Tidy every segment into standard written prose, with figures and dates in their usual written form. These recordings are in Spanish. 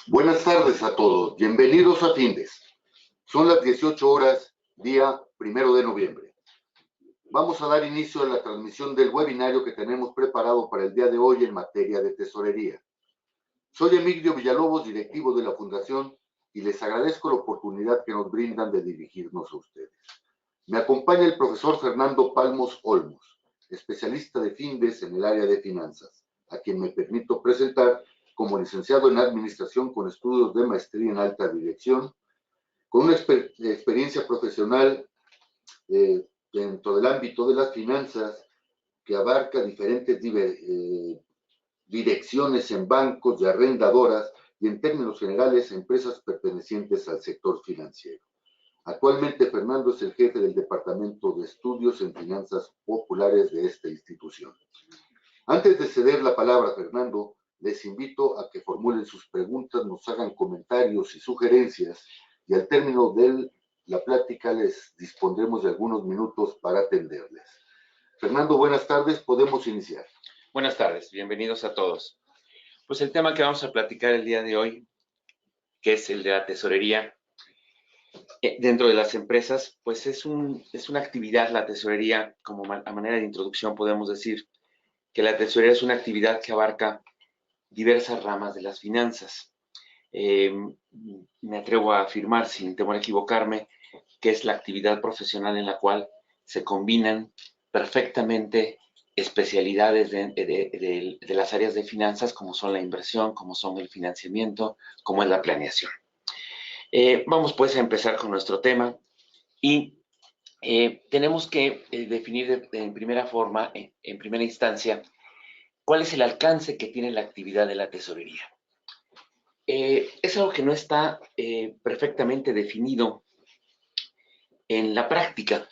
Buenas tardes a todos, bienvenidos a Findes. Son las 18 horas, día 1 de noviembre. Vamos a dar inicio a la transmisión del webinario que tenemos preparado para el día de hoy en materia de tesorería. Soy Emilio Villalobos, directivo de la Fundación, y les agradezco la oportunidad que nos brindan de dirigirnos a ustedes. Me acompaña el profesor Fernando Palmos Olmos, especialista de Findes en el área de finanzas, a quien me permito presentar como licenciado en Administración con estudios de maestría en alta dirección, con una experiencia profesional dentro del ámbito de las finanzas que abarca diferentes direcciones en bancos y arrendadoras y en términos generales empresas pertenecientes al sector financiero. Actualmente Fernando es el jefe del Departamento de Estudios en Finanzas Populares de esta institución. Antes de ceder la palabra a Fernando, les invito a que formulen sus preguntas, nos hagan comentarios y sugerencias, y al término de la plática les dispondremos de algunos minutos para atenderles. Fernando, buenas tardes, podemos iniciar. Buenas tardes, bienvenidos a todos. Pues el tema que vamos a platicar el día de hoy, que es el de la tesorería dentro de las empresas, pues es una actividad, la tesorería, como a manera de introducción podemos decir que la tesorería es una actividad que abarca diversas ramas de las finanzas. Me atrevo a afirmar, sin temor a equivocarme, que es la actividad profesional en la cual se combinan perfectamente especialidades de las áreas de finanzas, como son la inversión, como son el financiamiento, como es la planeación. Vamos pues a empezar con nuestro tema y tenemos que definir en primera forma, en primera instancia, cuál es el alcance que tiene la actividad de la tesorería. Es algo que no está perfectamente definido en la práctica.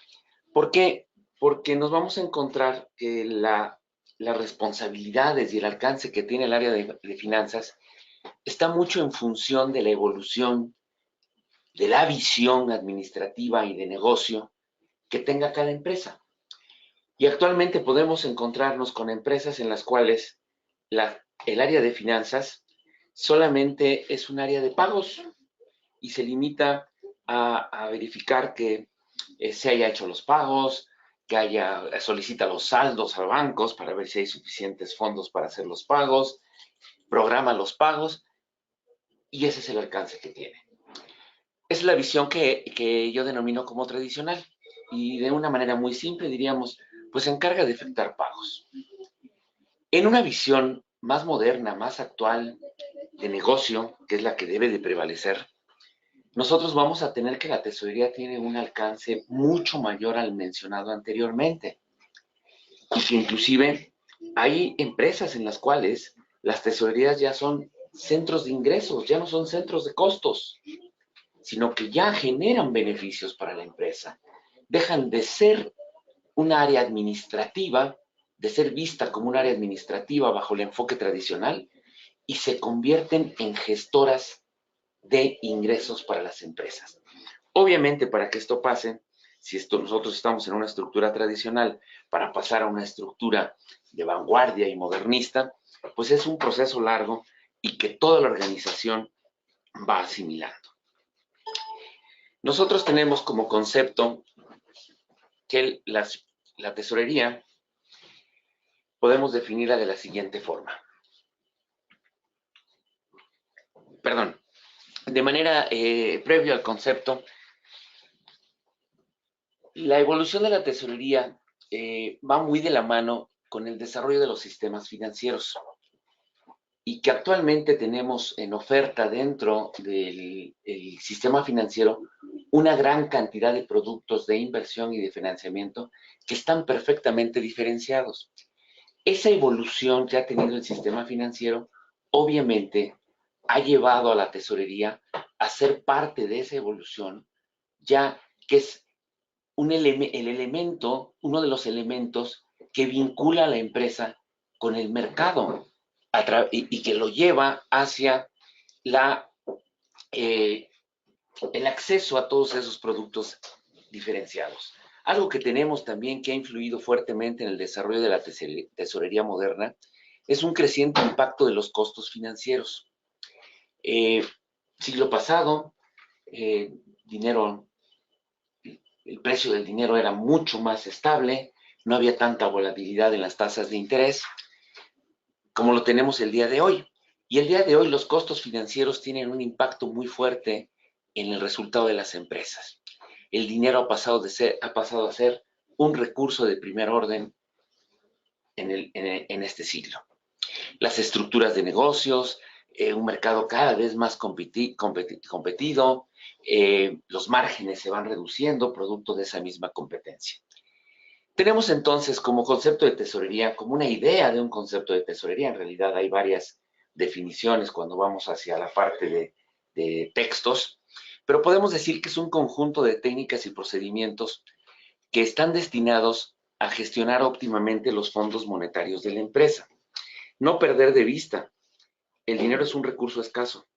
¿Por qué? Porque nos vamos a encontrar que las responsabilidades y el alcance que tiene el área de finanzas está mucho en función de la evolución de la visión administrativa y de negocio que tenga cada empresa. Y actualmente podemos encontrarnos con empresas en las cuales el área de finanzas solamente es un área de pagos y se limita a verificar que se haya hecho los pagos, que solicita los saldos a bancos para ver si hay suficientes fondos para hacer los pagos, programa los pagos y ese es el alcance que tiene. Es la visión que yo denomino como tradicional y de una manera muy simple diríamos, pues se encarga de efectuar pagos. En una visión más moderna, más actual de negocio, que es la que debe de prevalecer, nosotros vamos a tener que la tesorería tiene un alcance mucho mayor al mencionado anteriormente. Y que inclusive hay empresas en las cuales las tesorerías ya son centros de ingresos, ya no son centros de costos, sino que ya generan beneficios para la empresa. Dejan de ser un área administrativa, de ser vista como un área administrativa bajo el enfoque tradicional, y se convierten en gestoras de ingresos para las empresas. Obviamente, para que esto pase, si nosotros estamos en una estructura tradicional, para pasar a una estructura de vanguardia y modernista, pues es un proceso largo y que toda la organización va asimilando. Nosotros tenemos como concepto que la tesorería podemos definirla de la siguiente forma. Perdón, de manera previo al concepto, la evolución de la tesorería va muy de la mano con el desarrollo de los sistemas financieros y que actualmente tenemos en oferta dentro del sistema financiero una gran cantidad de productos de inversión y de financiamiento que están perfectamente diferenciados. Esa evolución que ha tenido el sistema financiero obviamente ha llevado a la tesorería a ser parte de esa evolución, ya que es uno de los elementos que vincula a la empresa con el mercado y que lo lleva hacia el acceso a todos esos productos diferenciados. Algo que tenemos también que ha influido fuertemente en el desarrollo de la tesorería moderna es un creciente impacto de los costos financieros. Siglo pasado, el precio del dinero era mucho más estable, no había tanta volatilidad en las tasas de interés como lo tenemos el día de hoy. Y el día de hoy los costos financieros tienen un impacto muy fuerte en el resultado de las empresas. El dinero ha pasado a ser un recurso de primer orden en este siglo. Las estructuras de negocios, un mercado cada vez más competido, los márgenes se van reduciendo producto de esa misma competencia. Tenemos entonces como concepto de tesorería, como una idea de un concepto de tesorería, en realidad hay varias definiciones cuando vamos hacia la parte de textos, pero podemos decir que es un conjunto de técnicas y procedimientos que están destinados a gestionar óptimamente los fondos monetarios de la empresa. No perder de vista, el dinero es un recurso escaso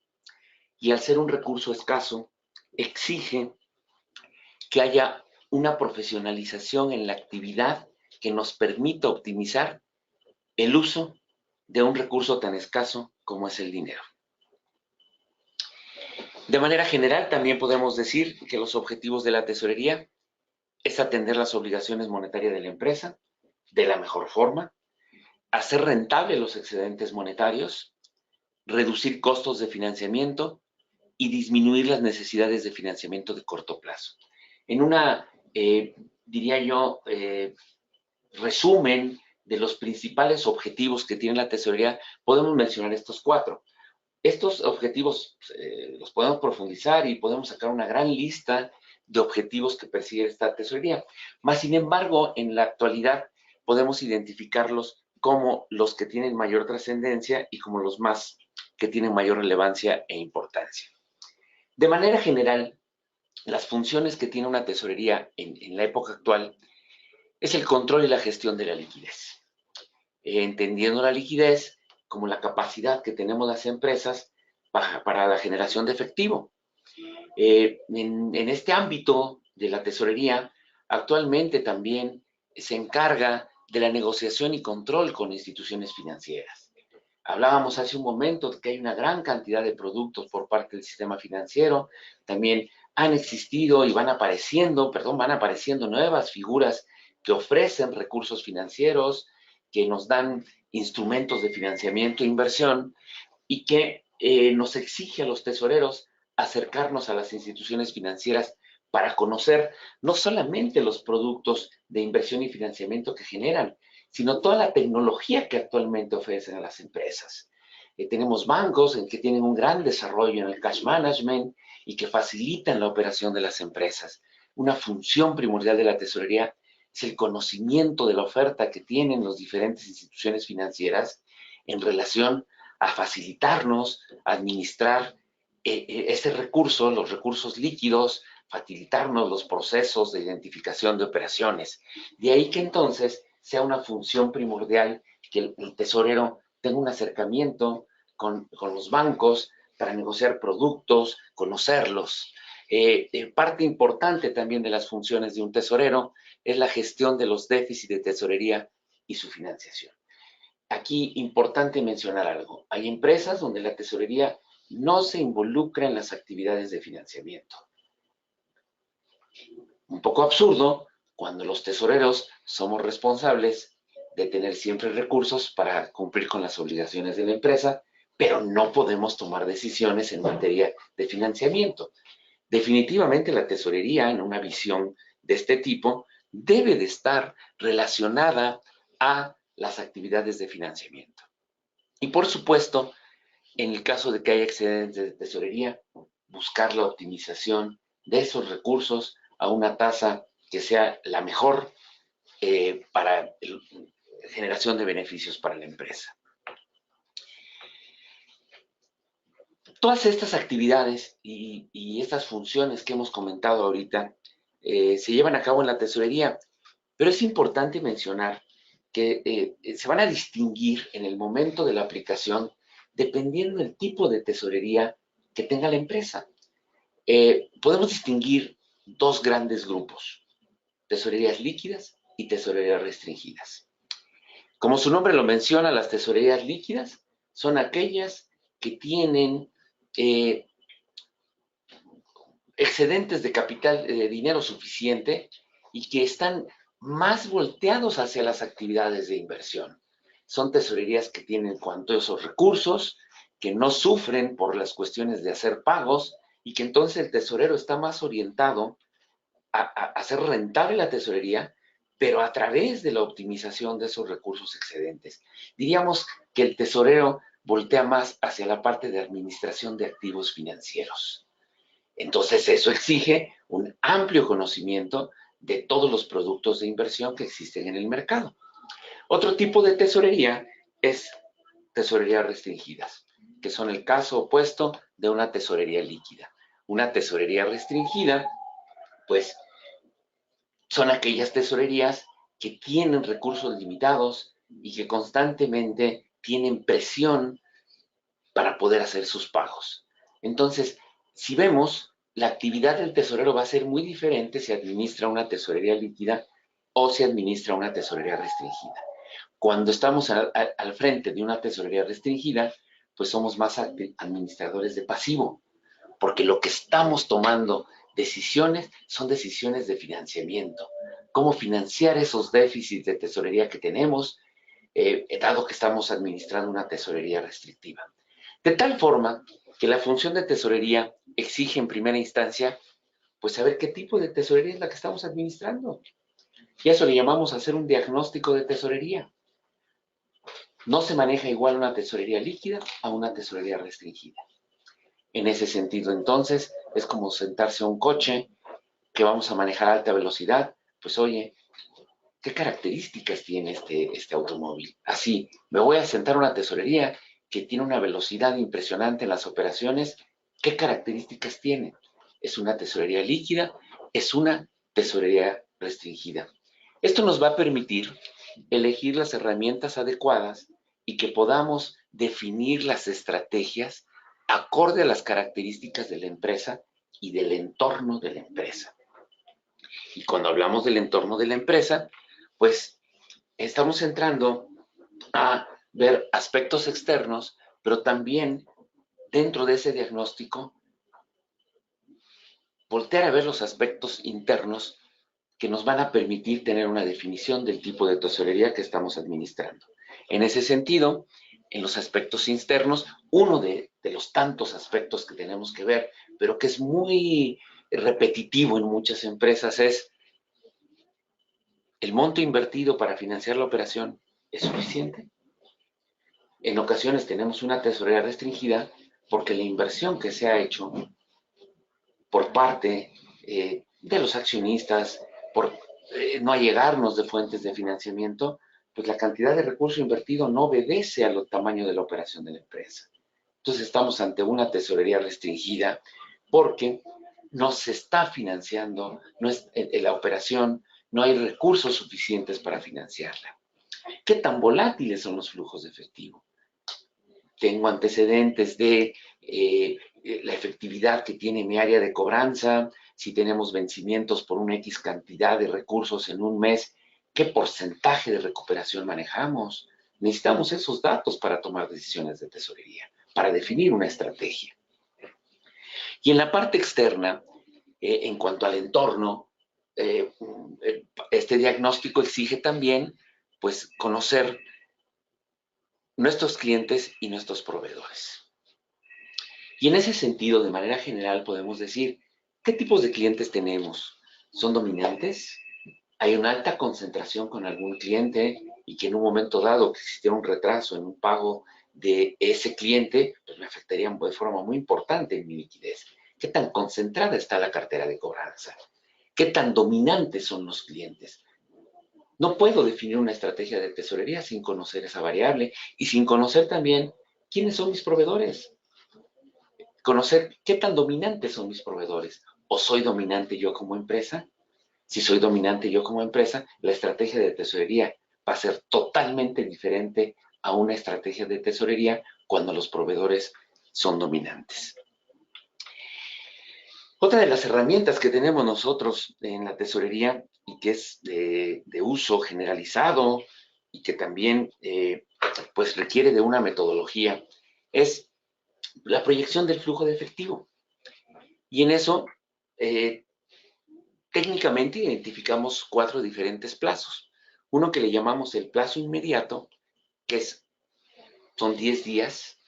y al ser un recurso escaso exige que haya una profesionalización en la actividad que nos permita optimizar el uso de un recurso tan escaso como es el dinero. De manera general, también podemos decir que los objetivos de la tesorería es atender las obligaciones monetarias de la empresa de la mejor forma, hacer rentables los excedentes monetarios, reducir costos de financiamiento y disminuir las necesidades de financiamiento de corto plazo. En una, diría yo, resumen de los principales objetivos que tiene la tesorería, podemos mencionar estos 4. Estos objetivos los podemos profundizar y podemos sacar una gran lista de objetivos que persigue esta tesorería. Más sin embargo, en la actualidad podemos identificarlos como los que tienen mayor trascendencia y como los más que tienen mayor relevancia e importancia. De manera general, las funciones que tiene una tesorería en la época actual es el control y la gestión de la liquidez. Entendiendo la liquidez como la capacidad que tenemos las empresas para la generación de efectivo. En este ámbito de la tesorería, actualmente también se encarga de la negociación y control con instituciones financieras. Hablábamos hace un momento de que hay una gran cantidad de productos por parte del sistema financiero. También han existido y van apareciendo nuevas figuras que ofrecen recursos financieros, que nos dan instrumentos de financiamiento e inversión y que nos exige a los tesoreros acercarnos a las instituciones financieras para conocer no solamente los productos de inversión y financiamiento que generan, sino toda la tecnología que actualmente ofrecen a las empresas. Tenemos bancos que tienen un gran desarrollo en el cash management y que facilitan la operación de las empresas. Una función primordial de la tesorería es el conocimiento de la oferta que tienen las diferentes instituciones financieras en relación a facilitarnos, a administrar ese recurso, los recursos líquidos, facilitarnos los procesos de identificación de operaciones. De ahí que entonces sea una función primordial que el tesorero tenga un acercamiento con los bancos para negociar productos, conocerlos. Parte importante también de las funciones de un tesorero es la gestión de los déficits de tesorería y su financiación. Aquí importante mencionar algo. Hay empresas donde la tesorería no se involucra en las actividades de financiamiento. Un poco absurdo cuando los tesoreros somos responsables de tener siempre recursos para cumplir con las obligaciones de la empresa, pero no podemos tomar decisiones en materia de financiamiento. Definitivamente la tesorería, en una visión de este tipo, debe de estar relacionada a las actividades de financiamiento. Y por supuesto, en el caso de que haya excedentes de tesorería, buscar la optimización de esos recursos a una tasa que sea la mejor para la generación de beneficios para la empresa. Todas estas actividades y estas funciones que hemos comentado ahorita se llevan a cabo en la tesorería, pero es importante mencionar que se van a distinguir en el momento de la aplicación dependiendo del tipo de tesorería que tenga la empresa. Podemos distinguir 2 grandes grupos, tesorerías líquidas y tesorerías restringidas. Como su nombre lo menciona, las tesorerías líquidas son aquellas que tienen excedentes de capital, de dinero suficiente y que están más volteados hacia las actividades de inversión. Son tesorerías que tienen cuantiosos recursos, que no sufren por las cuestiones de hacer pagos y que entonces el tesorero está más orientado a hacer rentable la tesorería, pero a través de la optimización de esos recursos excedentes. Diríamos que el tesorero voltea más hacia la parte de administración de activos financieros. Entonces eso exige un amplio conocimiento de todos los productos de inversión que existen en el mercado. Otro tipo de tesorería es tesorerías restringidas, que son el caso opuesto de una tesorería líquida. Una tesorería restringida, pues, son aquellas tesorerías que tienen recursos limitados y que constantemente tienen presión para poder hacer sus pagos. Entonces, si vemos, la actividad del tesorero va a ser muy diferente si administra una tesorería líquida o si administra una tesorería restringida. Cuando estamos al frente de una tesorería restringida, pues somos más administradores de pasivo, porque lo que estamos tomando decisiones son decisiones de financiamiento. Cómo financiar esos déficits de tesorería que tenemos, dado que estamos administrando una tesorería restrictiva. De tal forma que la función de tesorería exige en primera instancia, pues saber qué tipo de tesorería es la que estamos administrando. Y a eso le llamamos hacer un diagnóstico de tesorería. No se maneja igual una tesorería líquida a una tesorería restringida. En ese sentido, entonces, es como sentarse a un coche que vamos a manejar a alta velocidad. Pues oye, ¿qué características tiene este automóvil? Así, me voy a sentar a una tesorería que tiene una velocidad impresionante en las operaciones. ¿Qué características tiene? ¿Es una tesorería líquida? ¿Es una tesorería restringida? Esto nos va a permitir elegir las herramientas adecuadas y que podamos definir las estrategias acorde a las características de la empresa y del entorno de la empresa. Y cuando hablamos del entorno de la empresa, pues estamos entrando a ver aspectos externos, pero también dentro de ese diagnóstico, voltear a ver los aspectos internos que nos van a permitir tener una definición del tipo de tesorería que estamos administrando. En ese sentido, en los aspectos internos, uno de los tantos aspectos que tenemos que ver, pero que es muy repetitivo en muchas empresas, es el monto invertido para financiar la operación, ¿es suficiente? En ocasiones tenemos una tesorería restringida porque la inversión que se ha hecho por parte de los accionistas, por no allegarnos de fuentes de financiamiento, pues la cantidad de recursos invertido no obedece al tamaño de la operación de la empresa. Entonces estamos ante una tesorería restringida porque no se está financiando, no es, en la operación no hay recursos suficientes para financiarla. ¿Qué tan volátiles son los flujos de efectivo? Tengo antecedentes de la efectividad que tiene mi área de cobranza, si tenemos vencimientos por una X cantidad de recursos en un mes, ¿qué porcentaje de recuperación manejamos? Necesitamos esos datos para tomar decisiones de tesorería, para definir una estrategia. Y en la parte externa, en cuanto al entorno, este diagnóstico exige también, pues, conocer nuestros clientes y nuestros proveedores. Y en ese sentido, de manera general, podemos decir, ¿qué tipos de clientes tenemos? ¿Son dominantes? ¿Hay una alta concentración con algún cliente y que en un momento dado que existiera un retraso en un pago de ese cliente, pues me afectaría de forma muy importante en mi liquidez? ¿Qué tan concentrada está la cartera de cobranza? ¿Qué tan dominantes son los clientes? No puedo definir una estrategia de tesorería sin conocer esa variable y sin conocer también quiénes son mis proveedores. Conocer qué tan dominantes son mis proveedores. ¿O soy dominante yo como empresa? Si soy dominante yo como empresa, la estrategia de tesorería va a ser totalmente diferente a una estrategia de tesorería cuando los proveedores son dominantes. Otra de las herramientas que tenemos nosotros en la tesorería y que es de uso generalizado y que también pues requiere de una metodología, es la proyección del flujo de efectivo. Y en eso, técnicamente identificamos 4 diferentes plazos. Uno que le llamamos el plazo inmediato, que son 10 días,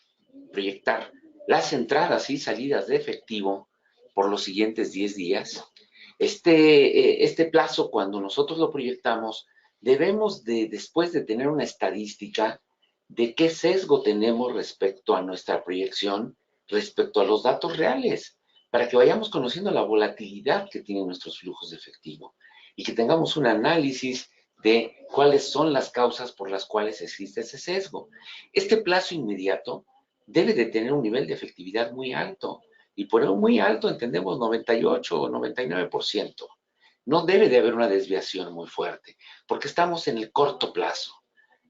proyectar las entradas y salidas de efectivo por los siguientes 10 días. Este plazo, cuando nosotros lo proyectamos, debemos después de tener una estadística de qué sesgo tenemos respecto a nuestra proyección, respecto a los datos reales, para que vayamos conociendo la volatilidad que tienen nuestros flujos de efectivo y que tengamos un análisis de cuáles son las causas por las cuales existe ese sesgo. Este plazo inmediato debe de tener un nivel de efectividad muy alto, y por muy alto entendemos 98 o 99%. No debe de haber una desviación muy fuerte, porque estamos en el corto plazo.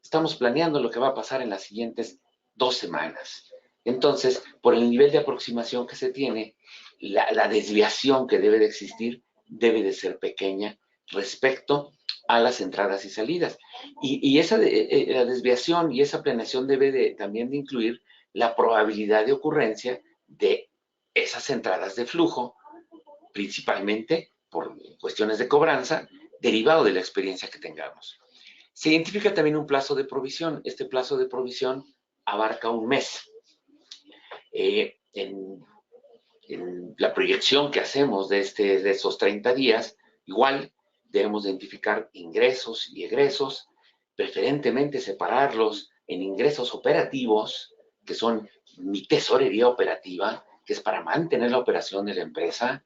Estamos planeando lo que va a pasar en las siguientes 2 semanas. Entonces, por el nivel de aproximación que se tiene, la desviación que debe de existir debe de ser pequeña respecto a las entradas y salidas. Y esa la desviación y esa planeación debe también de incluir la probabilidad de ocurrencia de esas entradas de flujo, principalmente por cuestiones de cobranza, derivado de la experiencia que tengamos. Se identifica también un plazo de provisión. Este plazo de provisión abarca un mes. En la proyección que hacemos de esos 30 días, igual debemos identificar ingresos y egresos, preferentemente separarlos en ingresos operativos, que son mi tesorería operativa, que es para mantener la operación de la empresa,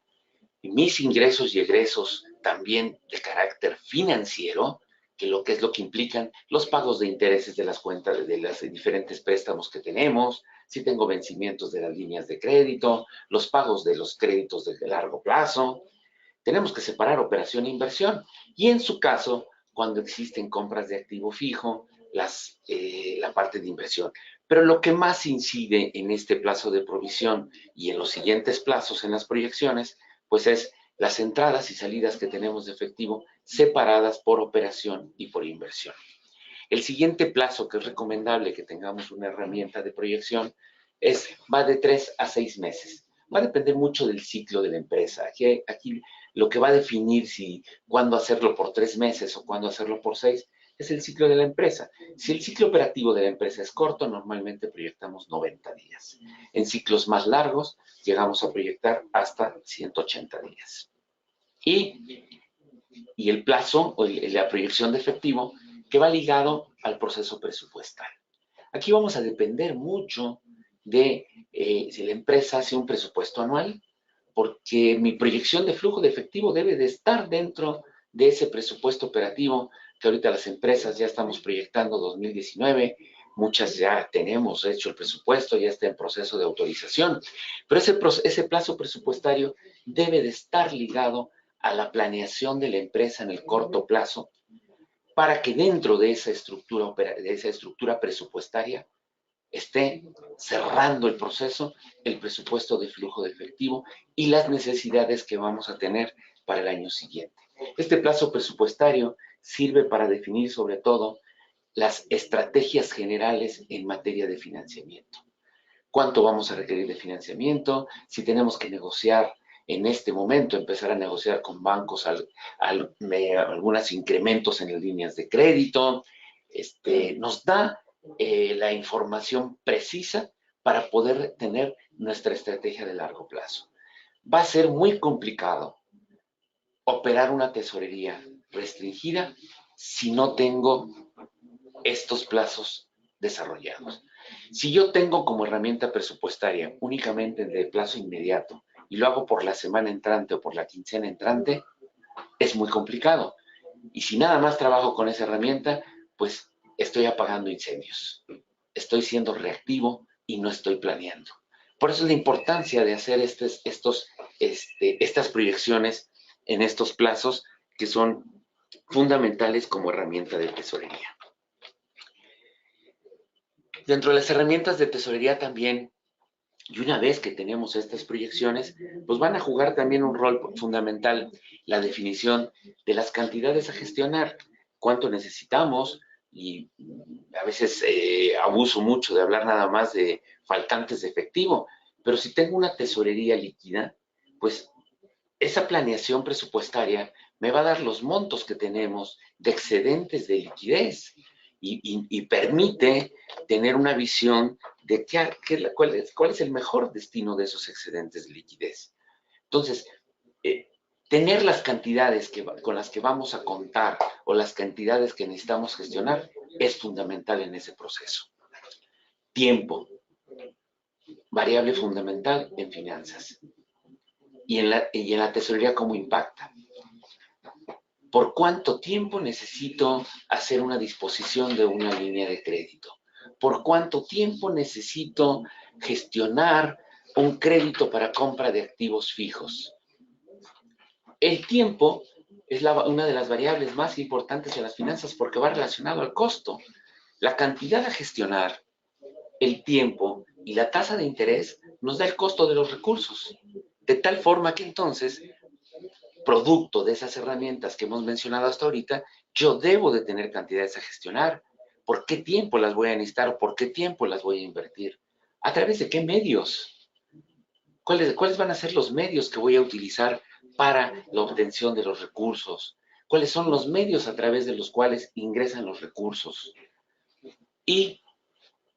y mis ingresos y egresos también de carácter financiero, que es lo que implican los pagos de intereses de las cuentas, de los diferentes préstamos que tenemos, si tengo vencimientos de las líneas de crédito, los pagos de los créditos de largo plazo. Tenemos que separar operación e inversión. Y en su caso, cuando existen compras de activo fijo, la parte de inversión. Pero lo que más incide en este plazo de provisión y en los siguientes plazos en las proyecciones, pues es las entradas y salidas que tenemos de efectivo separadas por operación y por inversión. El siguiente plazo que es recomendable que tengamos una herramienta de proyección va de 3 a 6 meses. Va a depender mucho del ciclo de la empresa. Aquí lo que va a definir cuándo hacerlo por 3 meses o cuándo hacerlo por 6 es el ciclo de la empresa. Si el ciclo operativo de la empresa es corto, normalmente proyectamos 90 días. En ciclos más largos, llegamos a proyectar hasta 180 días. Y el plazo o la proyección de efectivo que va ligado al proceso presupuestal. Aquí vamos a depender mucho de si la empresa hace un presupuesto anual, porque mi proyección de flujo de efectivo debe de estar dentro de ese presupuesto operativo que ahorita las empresas ya estamos proyectando 2019, muchas ya tenemos hecho el presupuesto, ya está en proceso de autorización, pero ese plazo presupuestario debe de estar ligado a la planeación de la empresa en el corto plazo, para que dentro de esa estructura presupuestaria esté cerrando el proceso, el presupuesto de flujo de efectivo y las necesidades que vamos a tener para el año siguiente. Este plazo presupuestario sirve para definir sobre todo las estrategias generales en materia de financiamiento. ¿Cuánto vamos a requerir de financiamiento? Si tenemos que negociar en este momento, empezar a negociar con bancos algunos incrementos en las líneas de crédito, nos da la información precisa para poder tener nuestra estrategia de largo plazo. Va a ser muy complicado operar una tesorería restringida si no tengo estos plazos desarrollados. Si yo tengo como herramienta presupuestaria únicamente de plazo inmediato y lo hago por la semana entrante o por la quincena entrante, es muy complicado. Y si nada más trabajo con esa herramienta, pues estoy apagando incendios. Estoy siendo reactivo y no estoy planeando. Por eso es la importancia de hacer estas proyecciones en estos plazos que son fundamentales como herramienta de tesorería. Dentro de las herramientas de tesorería también, y una vez que tenemos estas proyecciones, pues van a jugar también un rol fundamental la definición de las cantidades a gestionar, cuánto necesitamos, y a veces abuso mucho de hablar nada más de faltantes de efectivo, pero si tengo una tesorería líquida, pues esa planeación presupuestaria me va a dar los montos que tenemos de excedentes de liquidez y permite tener una visión de cuál es el mejor destino de esos excedentes de liquidez. Entonces, tener las cantidades con las que vamos a contar o las cantidades que necesitamos gestionar es fundamental en ese proceso. Tiempo, variable fundamental en finanzas. Y en la tesorería, ¿cómo impacta? ¿Por cuánto tiempo necesito hacer una disposición de una línea de crédito? ¿Por cuánto tiempo necesito gestionar un crédito para compra de activos fijos? El tiempo es una de las variables más importantes en las finanzas porque va relacionado al costo. La cantidad a gestionar, el tiempo y la tasa de interés nos da el costo de los recursos. De tal forma que entonces, producto de esas herramientas que hemos mencionado hasta ahorita, yo debo de tener cantidades a gestionar. ¿Por qué tiempo las voy a necesitar o por qué tiempo las voy a invertir? ¿A través de qué medios? ¿Cuáles van a ser los medios que voy a utilizar para la obtención de los recursos? ¿Cuáles son los medios a través de los cuales ingresan los recursos? ¿Y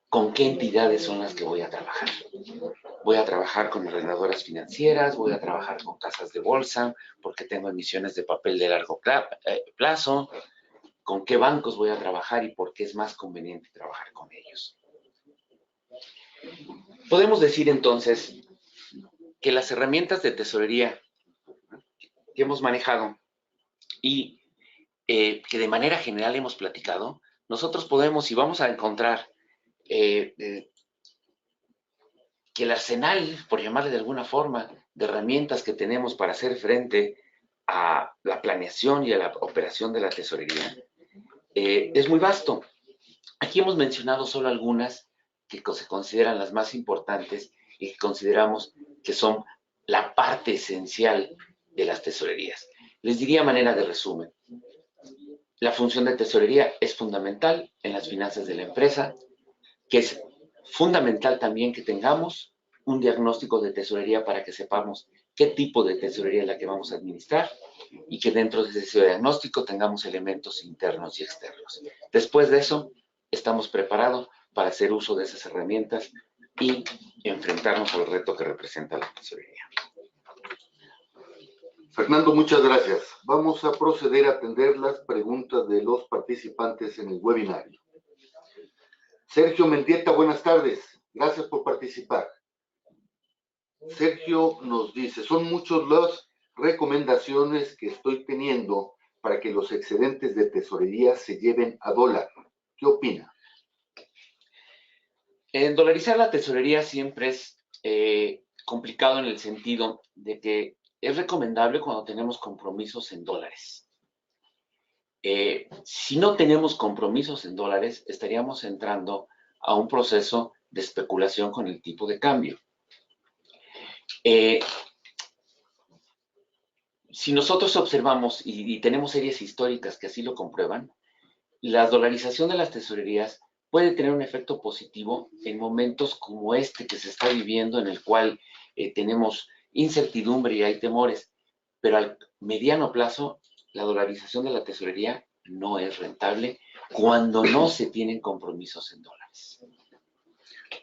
con qué entidades son las que voy a trabajar? Voy a trabajar con ordenadoras financieras, voy a trabajar con casas de bolsa, porque tengo emisiones de papel de largo plazo, con qué bancos voy a trabajar y por qué es más conveniente trabajar con ellos. Podemos decir entonces que las herramientas de tesorería que hemos manejado y que de manera general hemos platicado, nosotros podemos y vamos a encontrar que el arsenal, por llamarle de alguna forma, de herramientas que tenemos para hacer frente a la planeación y a la operación de la tesorería es muy vasto. Aquí hemos mencionado solo algunas que se consideran las más importantes y que consideramos que son la parte esencial de las tesorerías. Les diría a manera de resumen, la función de tesorería es fundamental en las finanzas de la empresa, que es fundamental también que tengamos un diagnóstico de tesorería para que sepamos qué tipo de tesorería es la que vamos a administrar y que dentro de ese diagnóstico tengamos elementos internos y externos. Después de eso, estamos preparados para hacer uso de esas herramientas y enfrentarnos al reto que representa la tesorería. Fernando, muchas gracias. Vamos a proceder a atender las preguntas de los participantes en el webinario. Sergio Mendieta, buenas tardes. Gracias por participar. Sergio nos dice, son muchas las recomendaciones que estoy teniendo para que los excedentes de tesorería se lleven a dólar. ¿Qué opina? Dolarizar la tesorería siempre es complicado en el sentido de que es recomendable cuando tenemos compromisos en dólares. Si no tenemos compromisos en dólares, estaríamos entrando a un proceso de especulación con el tipo de cambio. Si nosotros observamos y tenemos series históricas que así lo comprueban, la dolarización de las tesorerías puede tener un efecto positivo en momentos como este que se está viviendo, en el cual tenemos incertidumbre y hay temores, pero al mediano plazo la dolarización de la tesorería no es rentable cuando no se tienen compromisos en dólares.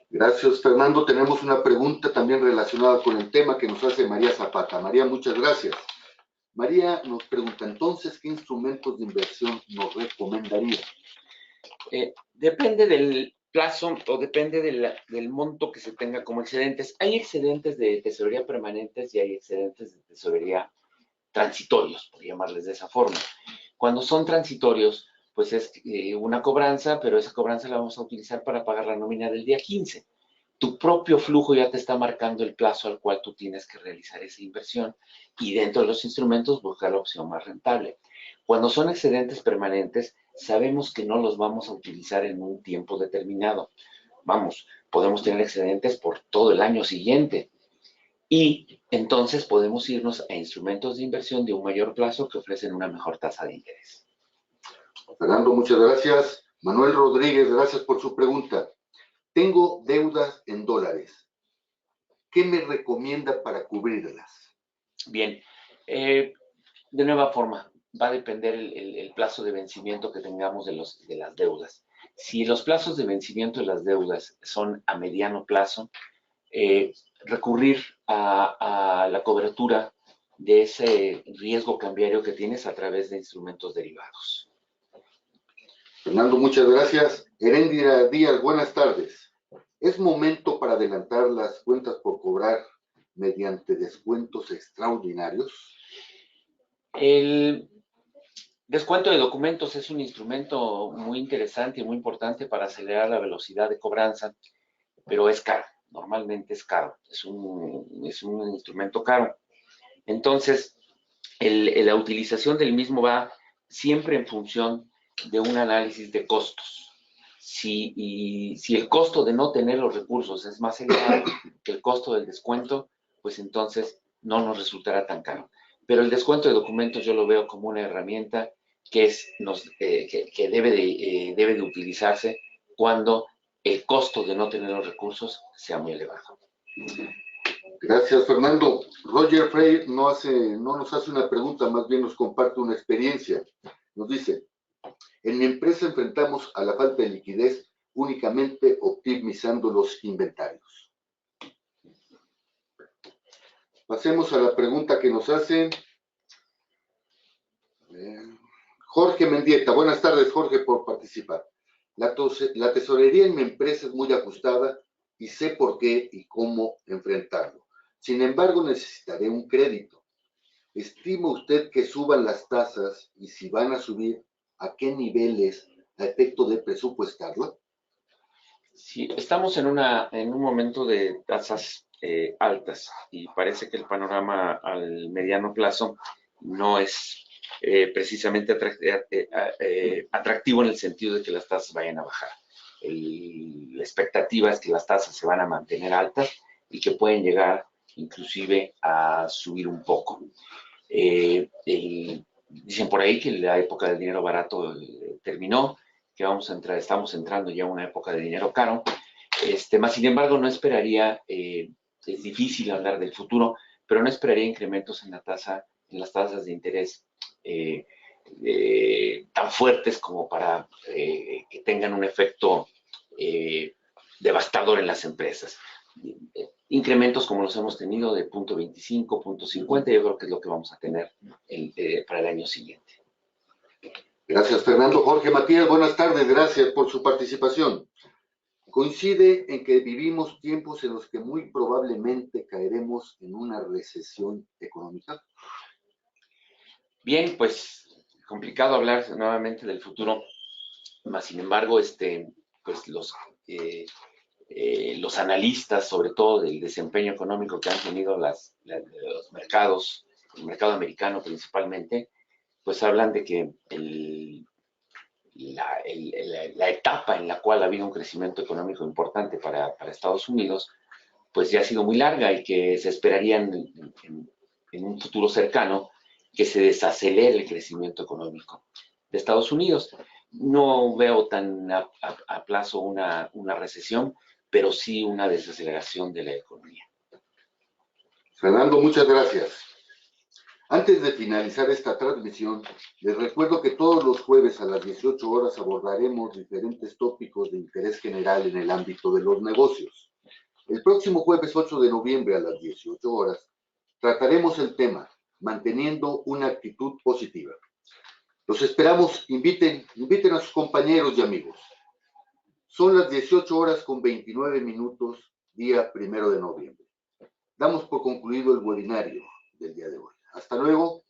Gracias, Fernando. Tenemos una pregunta también relacionada con el tema que nos hace María Zapata. María, muchas gracias. María nos pregunta, entonces, ¿qué instrumentos de inversión nos recomendaría? Depende del plazo o depende del monto que se tenga como excedentes. Hay excedentes de tesorería permanentes y hay excedentes de tesorería transitorios, por llamarles de esa forma. Cuando son transitorios, pues es una cobranza, pero esa cobranza la vamos a utilizar para pagar la nómina del día 15. Tu propio flujo ya te está marcando el plazo al cual tú tienes que realizar esa inversión y dentro de los instrumentos buscar la opción más rentable. Cuando son excedentes permanentes, sabemos que no los vamos a utilizar en un tiempo determinado. Vamos, podemos tener excedentes por todo el año siguiente. Y entonces podemos irnos a instrumentos de inversión de un mayor plazo que ofrecen una mejor tasa de interés. Fernando, muchas gracias. Manuel Rodríguez, gracias por su pregunta. Tengo deudas en dólares. ¿Qué me recomienda para cubrirlas? Bien, de nueva forma, va a depender el plazo de vencimiento que tengamos de las deudas. Si los plazos de vencimiento de las deudas son a mediano plazo, recurrir a la cobertura de ese riesgo cambiario que tienes a través de instrumentos derivados. Fernando, muchas gracias. Heréndira Díaz, buenas tardes. ¿Es momento para adelantar las cuentas por cobrar mediante descuentos extraordinarios? El descuento de documentos es un instrumento muy interesante y muy importante para acelerar la velocidad de cobranza, pero es caro, normalmente es caro, es un instrumento caro. Entonces, la utilización del mismo va siempre en función de un análisis de costos. Si el costo de no tener los recursos es más elevado que el costo del descuento, pues entonces no nos resultará tan caro. Pero el descuento de documentos yo lo veo como una herramienta que debe de utilizarse cuando el costo de no tener los recursos sea muy elevado. Gracias, Fernando. Roger Frey no nos hace una pregunta, más bien nos comparte una experiencia. Nos dice, en mi empresa enfrentamos a la falta de liquidez únicamente optimizando los inventarios. Pasemos a la pregunta que nos hace Jorge Mendieta. Buenas tardes, Jorge, por participar. La tesorería en mi empresa es muy ajustada y sé por qué y cómo enfrentarlo. Sin embargo, necesitaré un crédito. ¿Estima usted que suban las tasas y si van a subir, a qué niveles a efecto de presupuestarlo? Sí, estamos en un momento de tasas altas y parece que el panorama al mediano plazo no es precisamente atractivo en el sentido de que las tasas vayan a bajar. La expectativa es que las tasas se van a mantener altas y que pueden llegar inclusive a subir un poco. Dicen por ahí que la época del dinero barato terminó, que estamos entrando ya a una época de dinero caro. Más sin embargo, no esperaría, es difícil hablar del futuro, pero no esperaría incrementos en las tasas de interés tan fuertes como para que tengan un efecto devastador en las empresas. Incrementos como los hemos tenido de 0.25, 0.50, yo creo que es lo que vamos a tener para el año siguiente. Gracias, Fernando. Jorge Matías, buenas tardes. Gracias por su participación. Coincide en que vivimos tiempos en los que muy probablemente caeremos en una recesión económica. Bien, pues complicado hablar nuevamente del futuro, más sin embargo, pues los analistas, sobre todo del desempeño económico que han tenido los mercados, el mercado americano principalmente, pues hablan de que la etapa en la cual ha habido un crecimiento económico importante para Estados Unidos, pues ya ha sido muy larga y que se esperaría en un futuro cercano que se desacelere el crecimiento económico de Estados Unidos. No veo tan a plazo una recesión, pero sí una desaceleración de la economía. Fernando, muchas gracias. Antes de finalizar esta transmisión, les recuerdo que todos los jueves a las 18 horas abordaremos diferentes tópicos de interés general en el ámbito de los negocios. El próximo jueves 8 de noviembre a las 18 horas trataremos el tema manteniendo una actitud positiva. Los esperamos, inviten a sus compañeros y amigos. Son las 18 horas con 29 minutos, día 1 de noviembre. Damos por concluido el webinario del día de hoy. Hasta luego.